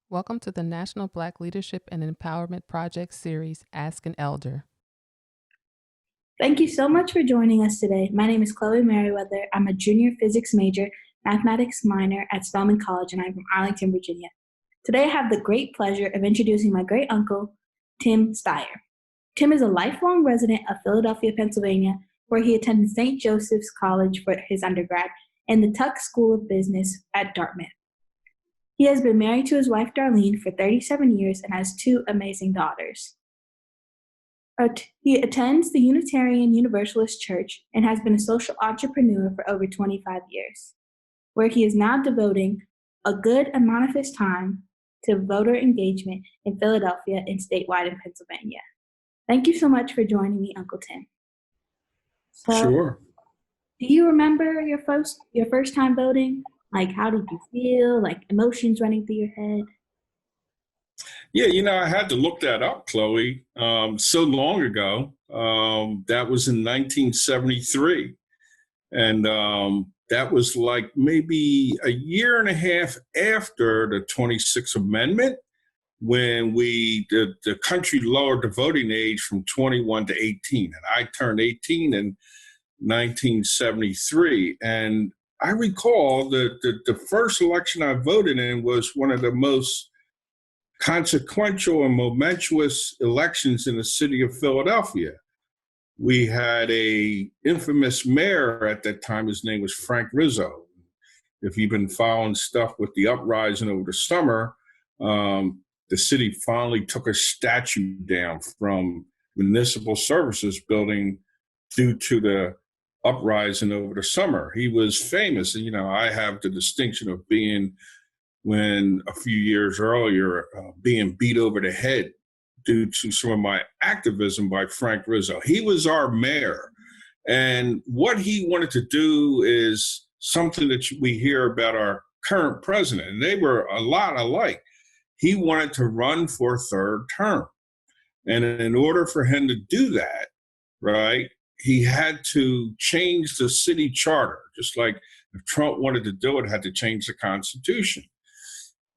Welcome to the National Black Leadership and Empowerment Project series, Ask an Elder. Thank you so much for joining us today. My name is Chloe Merriweather. I'm a junior physics major, mathematics minor at Spelman College, and I'm from Arlington, Virginia. Today, I have the great pleasure of introducing my great uncle, Tim Steyer. Tim is a lifelong resident of Philadelphia, Pennsylvania, where he attended St. Joseph's College for his undergrad and the Tuck School of Business at Dartmouth. He has been married to his wife, Darlene, for 37 years and has two amazing daughters. He attends the Unitarian Universalist Church and has been a social entrepreneur for over 25 years, where he is now devoting a good amount of his time to voter engagement in Philadelphia and statewide in Pennsylvania. Thank you so much for joining me, Uncle Tim. Sure. Do you remember your first time voting? Like, how did you feel? Like, emotions running through your head? Yeah, I had to look that up, Chloe, so long ago. That was in 1973. And that was like maybe a year and a half after the 26th Amendment, when the country lowered the voting age from 21 to 18. And I turned 18 in 1973. And I recall that the first election I voted in was one of the most consequential and momentous elections in the city of Philadelphia. We had a infamous mayor at that time. His name was Frank Rizzo. If you've been following stuff with the uprising over the summer, the city finally took a statue down from Municipal Services Building due to the uprising over the summer. He was famous. And, I have the distinction of being, when a few years earlier, being beat over the head due to some of my activism by Frank Rizzo. He was our mayor. And what he wanted to do is something that we hear about our current president. And they were a lot alike. He wanted to run for a third term. And in order for him to do that, right, he had to change the city charter, just like if Trump wanted to do it, had to change the Constitution.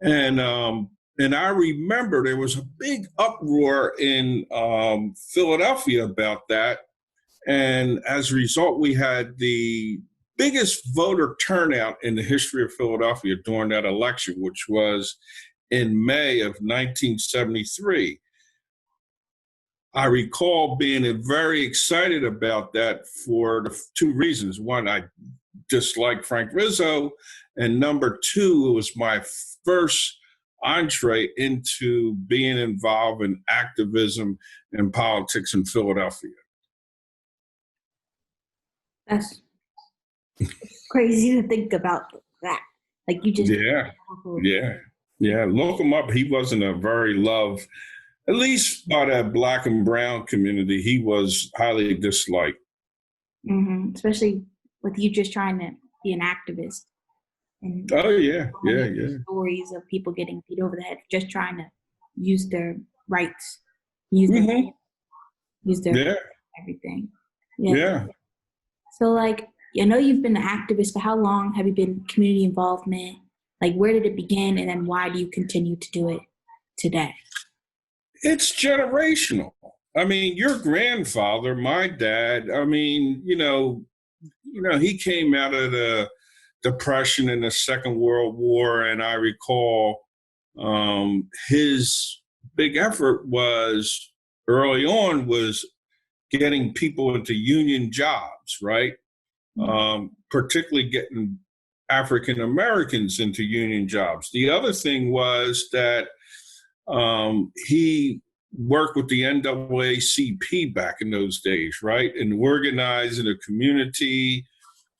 And I remember there was a big uproar in Philadelphia about that. And as a result, we had the biggest voter turnout in the history of Philadelphia during that election, which was in May of 1973. I recall being very excited about that for the two reasons. One, I disliked Frank Rizzo. And number two, it was my first entree into being involved in activism and politics in Philadelphia. That's crazy to think about that. Like, you just... Yeah. Look him up. He wasn't a very loved, at least by that Black and brown community. He was highly disliked. Mm-hmm. Especially with you just trying to be an activist. And yeah. Stories of people getting beat over the head just trying to use their rights, use their everything. Yeah. So, like, I know you've been an activist, but how long have you been community involvement? Like, where did it begin, and then why do you continue to do it today? It's generational. I mean, your grandfather, my dad, I mean, he came out of the Depression and the Second World War, and I recall his big effort was early on was getting people into union jobs, right? Particularly getting African Americans into union jobs. The other thing was that he worked with the NAACP back in those days, right? And organizing a community.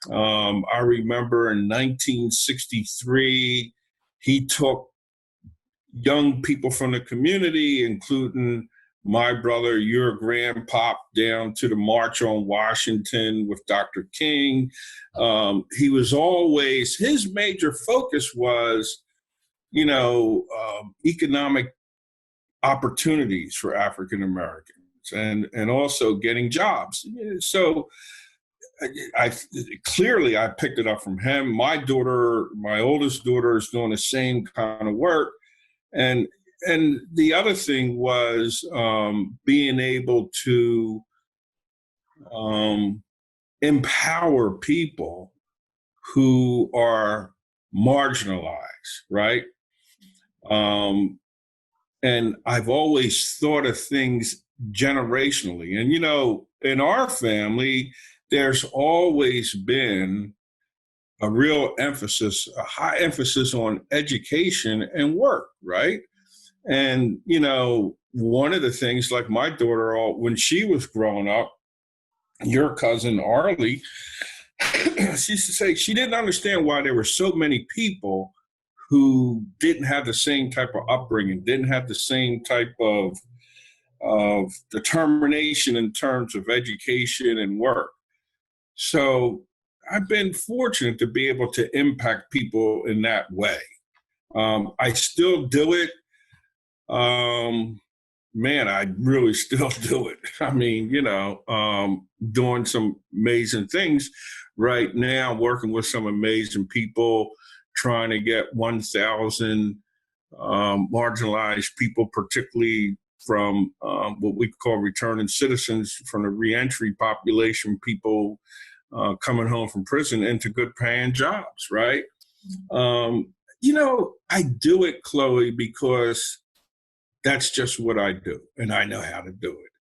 I remember in 1963, he took young people from the community, including my brother, your grandpop, down to the March on Washington with Dr. King. He was always, his major focus was, economic opportunities for African Americans and also getting jobs. So I clearly picked it up from him. My oldest daughter is doing the same kind of work. And the other thing was being able to empower people who are marginalized, right? And I've always thought of things generationally. And, in our family, there's always been a real emphasis, a high emphasis on education and work, right? And, one of the things, like my daughter, when she was growing up, your cousin Arlie, she used to say she didn't understand why there were so many people who didn't have the same type of upbringing, didn't have the same type of determination in terms of education and work. So I've been fortunate to be able to impact people in that way. I still do it. Man, I really still do it. I mean, doing some amazing things right now, working with some amazing people, trying to get 1,000 marginalized people, particularly from what we call returning citizens, from the reentry population, people coming home from prison, into good paying jobs, right? I do it, Chloe, because that's just what I do, and I know how to do it.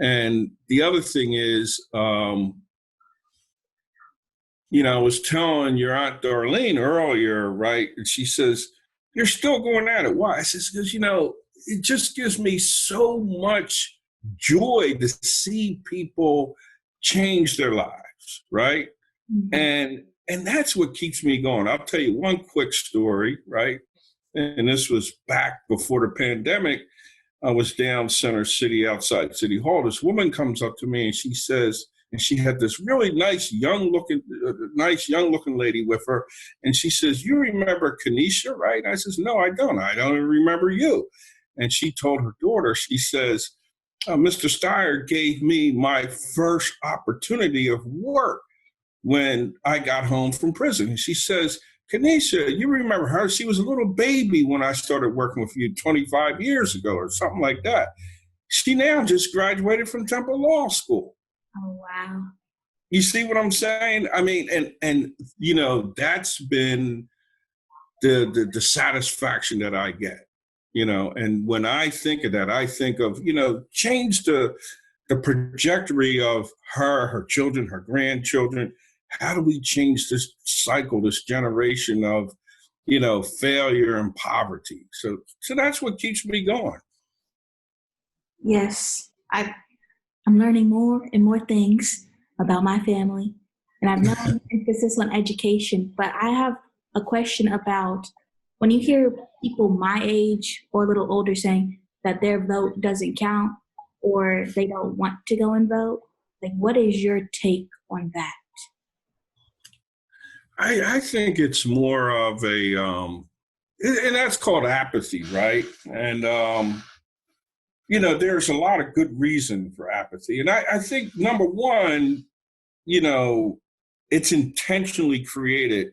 And the other thing is, I was telling your Aunt Darlene earlier, right? And she says, "You're still going at it. Why?" I says, "Because, it just gives me so much joy to see people change their lives, right? Mm-hmm. And that's what keeps me going. I'll tell you one quick story, right? And this was back before the pandemic. I was down Center City outside City Hall. This woman comes up to me and she says, and she had this really nice young looking lady with her. And she says, "You remember Kenesha, right?" I says, "No, I don't. I don't even remember you." And she told her daughter, she says, "Mr. Steyer gave me my first opportunity of work when I got home from prison." And she says, "Kenesha, you remember her? She was a little baby when I started working with you 25 years ago," or something like that. She now just graduated from Temple Law School. Oh, wow. You see what I'm saying? I mean, and that's been the satisfaction that I get, and when I think of that, I think of, change the trajectory of her children, her grandchildren. How do we change this cycle, this generation of, failure and poverty? So that's what keeps me going. Yes, I'm learning more and more things about my family, and I've known an emphasis on education, but I have a question about when you hear people my age or a little older saying that their vote doesn't count or they don't want to go and vote, like, what is your take on that? I think it's more of a, and that's called apathy, right? And, there's a lot of good reason for apathy. And I think, number one, it's intentionally created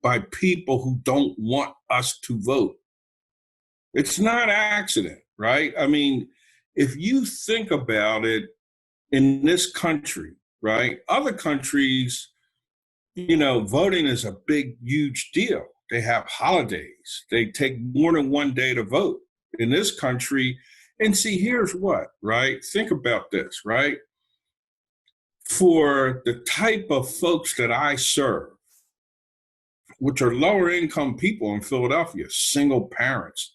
by people who don't want us to vote. It's not accident, right? I mean, if you think about it, in this country, right, other countries, voting is a big, huge deal. They have holidays. They take more than one day to vote. In this country, and see, here's what, right? Think about this, right? For the type of folks that I serve, which are lower income people in Philadelphia, single parents,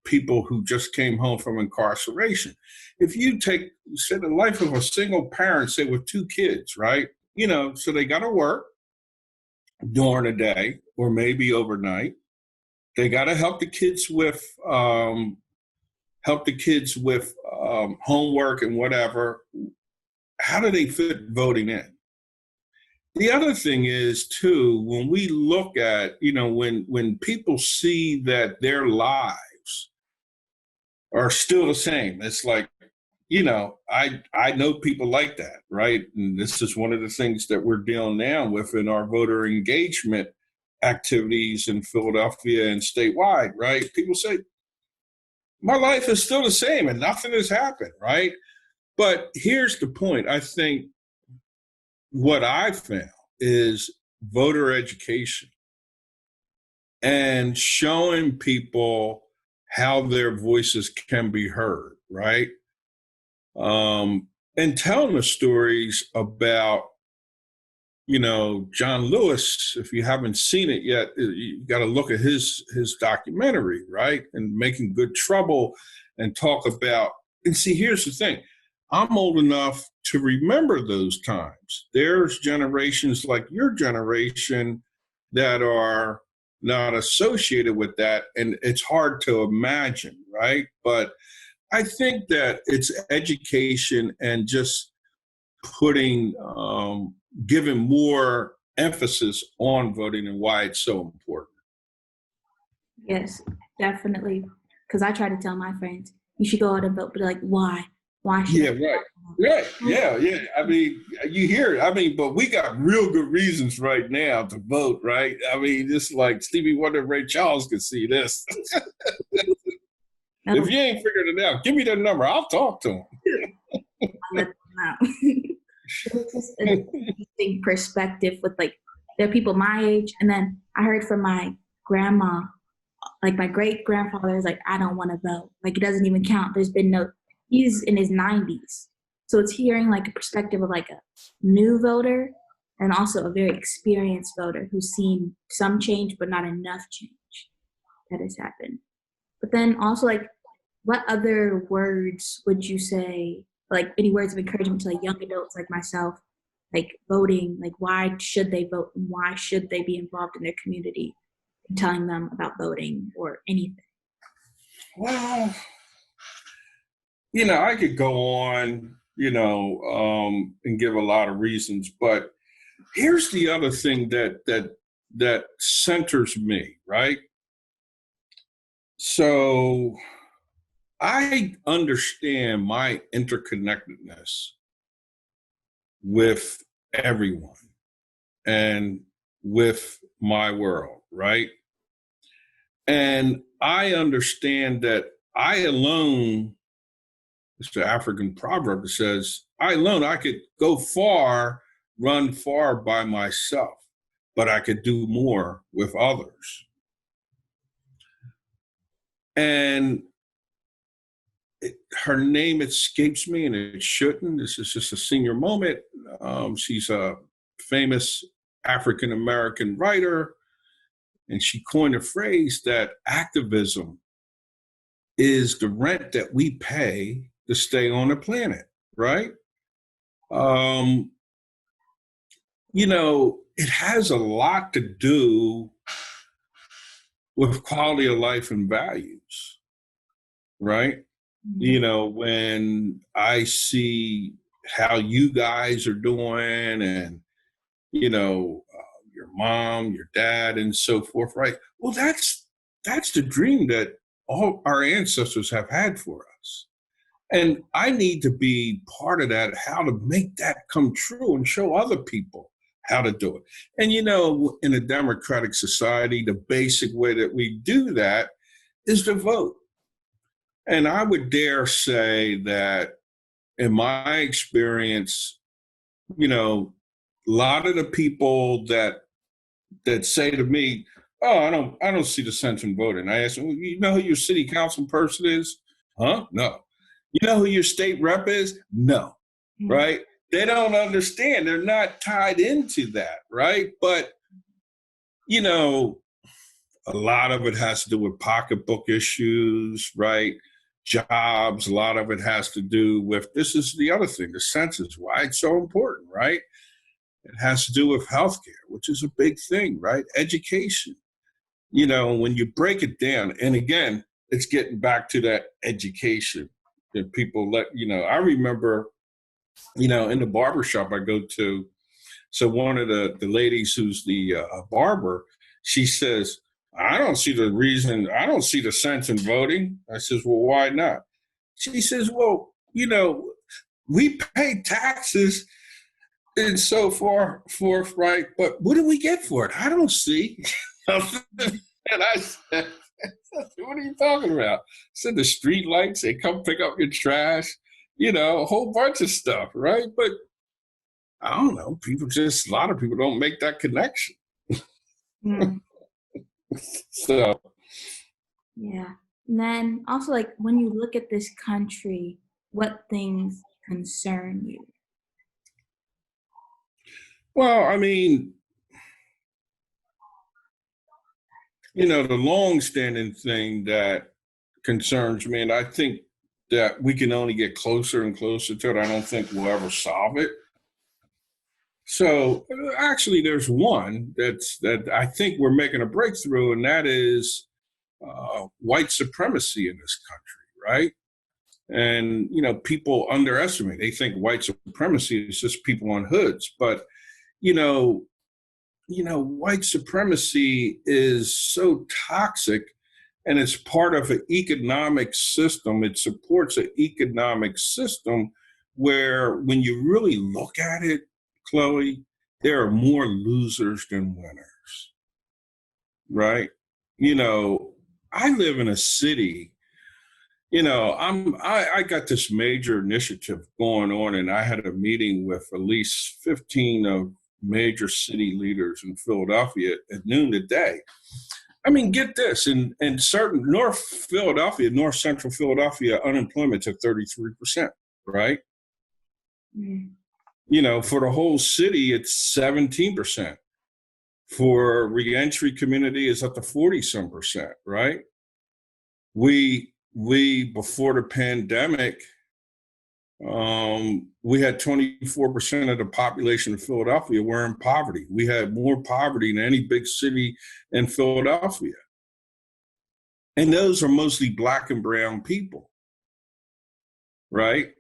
people who just came home from incarceration. If you say the life of a single parent, say with two kids, right? So they got to work during the day or maybe overnight. They got to help the kids with homework and whatever. How do they fit voting in? The other thing is, too, when we look at, when people see that their lives are still the same, it's like, I know people like that, right? And this is one of the things that we're dealing now with in our voter engagement activities in Philadelphia and statewide, right? People say, my life is still the same and nothing has happened, right? But here's the point. I think what I found is voter education and showing people how their voices can be heard, right? And telling the stories about, John Lewis. If you haven't seen it yet, you got to look at his documentary, right? And Making Good Trouble, and talk about, and see, here's the thing. I'm old enough to remember those times. There's generations like your generation that are not associated with that, and it's hard to imagine, right? But I think that it's education and just putting, giving more emphasis on voting and why it's so important. Yes, definitely. Because I try to tell my friends, you should go out and vote, but like, why? Why should Yeah, right. Right. Yeah. I mean, you hear it. I mean, but we got real good reasons right now to vote, right? I mean, just like Stevie Wonder and Ray Charles could see this. If you ain't figured it out, give me their number. I'll talk to them. I'll let them know. It's just an interesting perspective with, like, there are people my age, and then I heard from my grandma, like my great grandfather is like, I don't want to vote. Like, it doesn't even count. There's been no, he's in his 90s. So it's hearing like a perspective of like a new voter and also a very experienced voter who's seen some change, but not enough change that has happened. But then also, like, what other words would you say, like any words of encouragement to like young adults like myself, like voting, like why should they vote and why should they be involved in their community, and telling them about voting or anything? Well, I could go on, and give a lot of reasons, but here's the other thing that centers me, right? So I understand my interconnectedness with everyone and with my world, right? And I understand that I alone, it's the African proverb that says, I alone, I could go far, run far by myself, but I could do more with others. And her name escapes me, and it shouldn't. This is just a senior moment. She's a famous African-American writer, and she coined a phrase that activism is the rent that we pay to stay on the planet, right? It has a lot to do with quality of life and values, right? When I see how you guys are doing and, your mom, your dad, and so forth, right? Well, that's the dream that all our ancestors have had for us. And I need to be part of that, how to make that come true and show other people how to do it. And, in a democratic society, the basic way that we do that is to vote. And I would dare say that in my experience, a lot of the people that say to me, "Oh, I don't see the sense in voting." I ask them, well, "You know who your city council person is?" "Huh? No." "You know who your state rep is?" "No." Mm-hmm. Right? They don't understand. They're not tied into that, right? But a lot of it has to do with pocketbook issues, right? Jobs. A lot of it has to do with, this is the other thing, the census, why it's so important, right? It has to do with healthcare, which is a big thing, right? Education. When you break it down, and again, it's getting back to that education that people I remember, in the barbershop I go to, so one of the ladies who's the barber, she says, I don't see the sense in voting. I says, well, why not? She says, well, we pay taxes and so forth, right? But what do we get for it? I don't see. And I said, what are you talking about? I said, the street lights, they come pick up your trash, a whole bunch of stuff, right? But I don't know, a lot of people don't make that connection. Mm, So, yeah. And then also, like, when you look at this country, what things concern you? well, I mean, the long-standing thing that concerns me, and I think that we can only get closer and closer to it. I don't think we'll ever solve it. So actually, there's one that I think we're making a breakthrough, and that is white supremacy in this country, right? And people underestimate. They think white supremacy is just people on hoods, but you know, white supremacy is so toxic, and it's part of an economic system. It supports an economic system where, when you really look at it, Chloe, there are more losers than winners, right? I live in a city. I got this major initiative going on, and I had a meeting with at least 15 of major city leaders in Philadelphia at noon today. I mean, get this, in certain North Central Philadelphia, unemployment's at 33%, right? Mm, For the whole city, it's 17%. For reentry community, it's up to 40-some percent, right? We before the pandemic, we had 24% of the population of Philadelphia were in poverty. We had more poverty than any big city in Philadelphia. And those are mostly Black and brown people, right?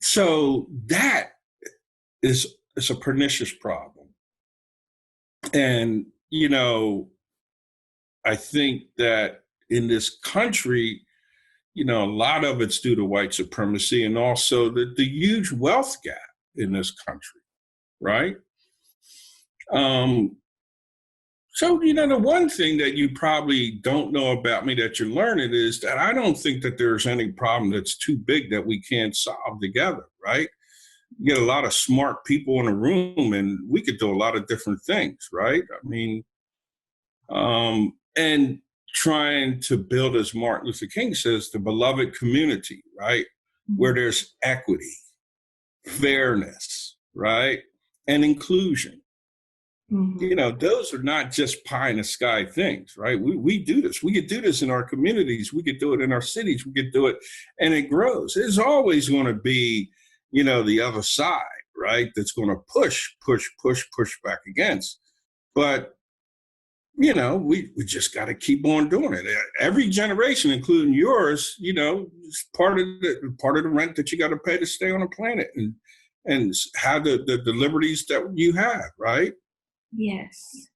So that is a pernicious problem. And, I think that in this country, a lot of it's due to white supremacy, and also the huge wealth gap in this country, right? So, the one thing that you probably don't know about me that you're learning is that I don't think that there's any problem that's too big that we can't solve together, right? You get a lot of smart people in a room, and we could do a lot of different things, right? I mean, and trying to build, as Martin Luther King says, the beloved community, right? Where there's equity, fairness, right? And inclusion. mm-hmm. Those are not just pie in the sky things, right? We do this. We could do this in our communities. We could do it in our cities. We could do it, and it grows. There's always going to be, the other side, right? That's going to push back against. But we just got to keep on doing it. Every generation, including yours, is part of the rent that you got to pay to stay on the planet and have the liberties that you have, right? Yes.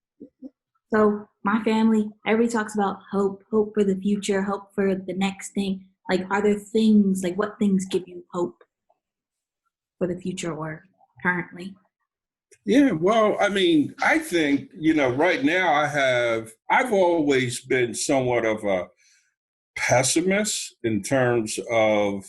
So my family, everybody talks about hope for the future, hope for the next thing. Like, are there things, like, what things give you hope for the future or currently? Yeah, well, I mean, I think, right now I've always been somewhat of a pessimist in terms of,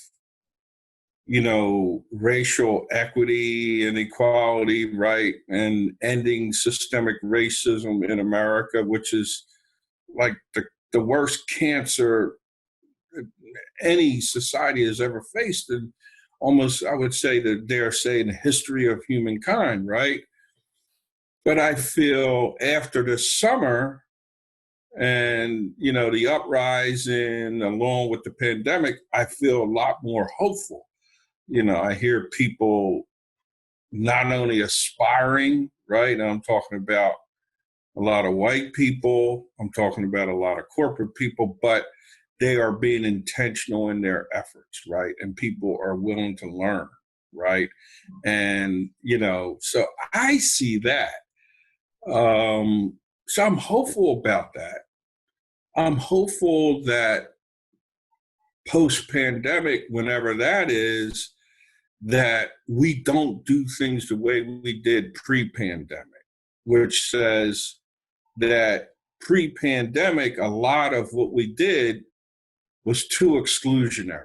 racial equity and equality, right? And ending systemic racism in America, which is like the worst cancer any society has ever faced. And almost, I would say, dare say, in the history of humankind, right? But I feel after the summer and, the uprising along with the pandemic, I feel a lot more hopeful. I hear people not only aspiring, right? I'm talking about a lot of white people, I'm talking about a lot of corporate people, but they are being intentional in their efforts, right? And people are willing to learn, right? And, so I see that. So I'm hopeful about that. I'm hopeful that post-pandemic, whenever that is, that we don't do things the way we did pre-pandemic, which says that pre-pandemic, a lot of what we did was too exclusionary,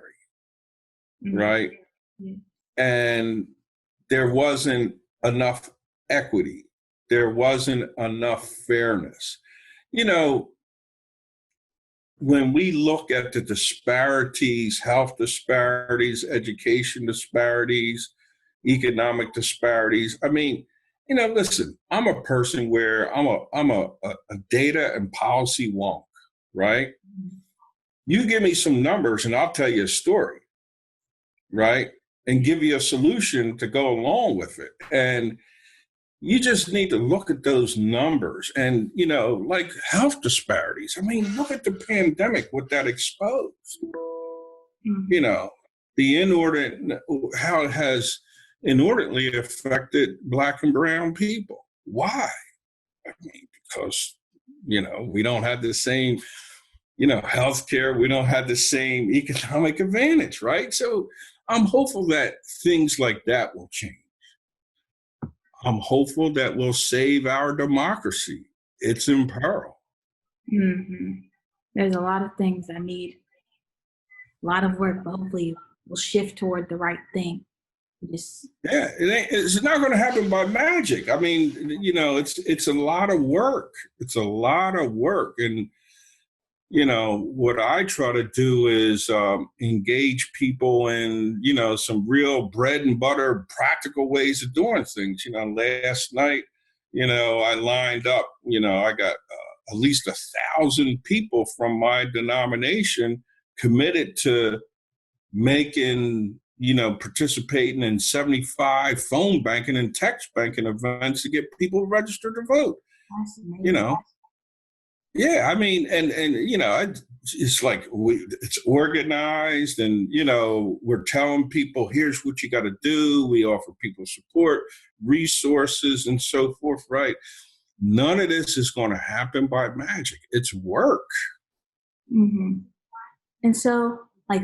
right? Yeah. And there wasn't enough equity. There wasn't enough fairness. You know, when we look at the disparities, health disparities, education disparities, economic disparities, I mean, you know, listen, I'm a person where I'm a data and policy wonk, right? You give me some numbers and I'll tell you a story, right? And give you a solution to go along with it. And you just need to look at those numbers and, you know, like health disparities. I mean, look at the pandemic, what that exposed. You know, the inordinate, how it has inordinately affected Black and brown people. Why? I mean, because, you know, we don't have the same, you know, healthcare, we don't have the same economic advantage, right? So I'm hopeful that things like that will change. I'm hopeful that we'll save our democracy. It's in peril. There's a lot of things that need a lot of work, but hopefully we'll shift toward the right thing. Yeah, it's not going to happen by magic. I mean, you know, it's a lot of work. It's a lot of work. And, you know, what I try to do is engage people in, you know, some real bread and butter, practical ways of doing things. You know, last night, you know, I lined up, you know, I got at least 1,000 people from my denomination committed to making, you know, participating in 75 phone banking and text banking events to get people registered to vote. You know, yeah, I mean, and you know, it's like it's organized, and you know, we're telling people here's what you got to do. We offer people support, resources, and so forth. Right? None of this is going to happen by magic. It's work. And so, like,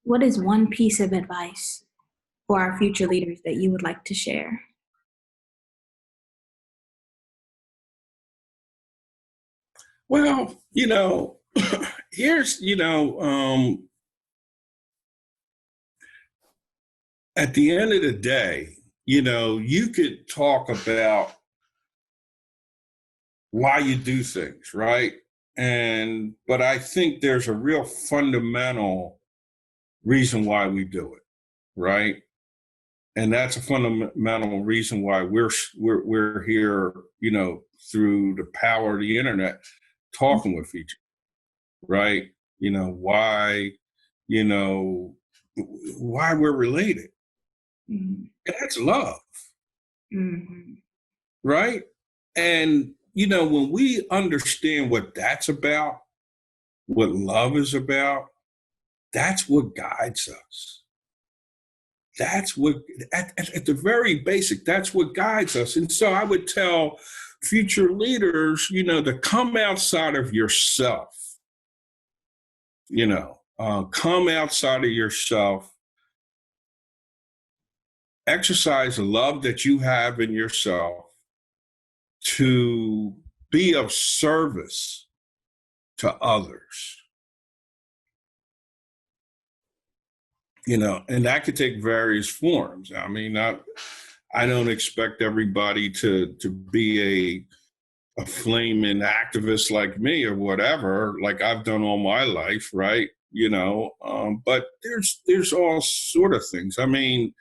what is one piece of advice for our future leaders that you would like to share? Well, you know, here's, you know, at the end of the day, you know, you could talk about why you do things, right? But I think there's a real fundamental reason why we do it, right? And that's a fundamental reason why we're here, you know, through the power of the internet, talking with each other, right? You know, why we're related. And that's love, right? And, you know, when we understand what that's about, what love is about, that's what guides us. That's what, at the very basic, that's what guides us. And so I would tell future leaders, you know, to come outside of yourself, you know, come outside of yourself, exercise the love that you have in yourself to be of service to others. You know, and that could take various forms. I mean, I don't expect everybody to be a flaming activist like me or whatever, like I've done all my life, right? You know, but there's all sort of things. I mean,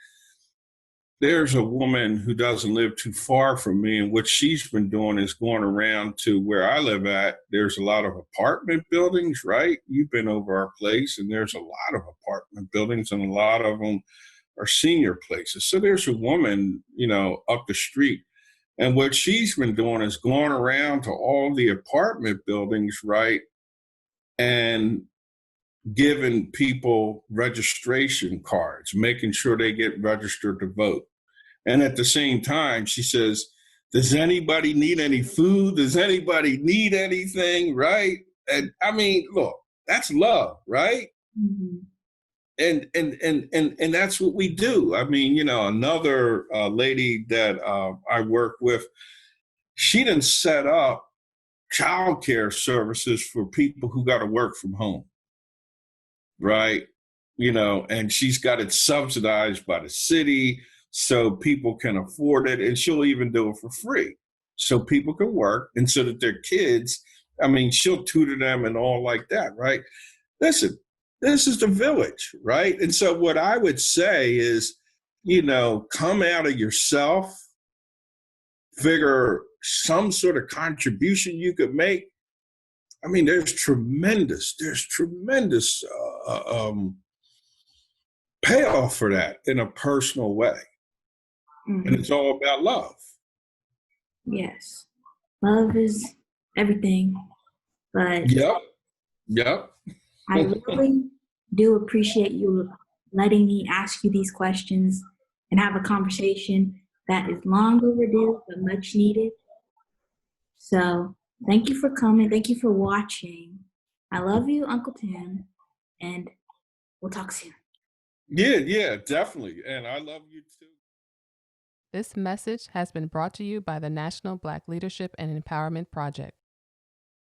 there's a woman who doesn't live too far from me, and what she's been doing is going around to where I live at. There's a lot of apartment buildings, right? You've been over our place, and there's a lot of apartment buildings, and a lot of them are senior places. So there's a woman, you know, up the street. And what she's been doing is going around to all the apartment buildings, right? And giving people registration cards, making sure they get registered to vote. And at the same time, she says, does anybody need any food? Does anybody need anything, right? And I mean, look, that's love, right? And that's what we do. I mean, you know, another lady that I work with, she didn't set up childcare services for people who got to work from home, right? And she's got it subsidized by the city so people can afford it, and she'll even do it for free so people can work and so that their kids, she'll tutor them and all like that, right? Listen, this is the village, right? And so what I would say is, come out of yourself, figure some sort of contribution you could make. There's tremendous payoff for that in a personal way. Mm-hmm. And it's all about love. Yes. Love is everything. But Yep. I really do appreciate you letting me ask you these questions and have a conversation that is long overdue but much needed. So thank you for coming. Thank you for watching. I love you, Uncle Tim, and we'll talk soon. Yeah, definitely. And I love you too. This message has been brought to you by the National Black Leadership and Empowerment Project.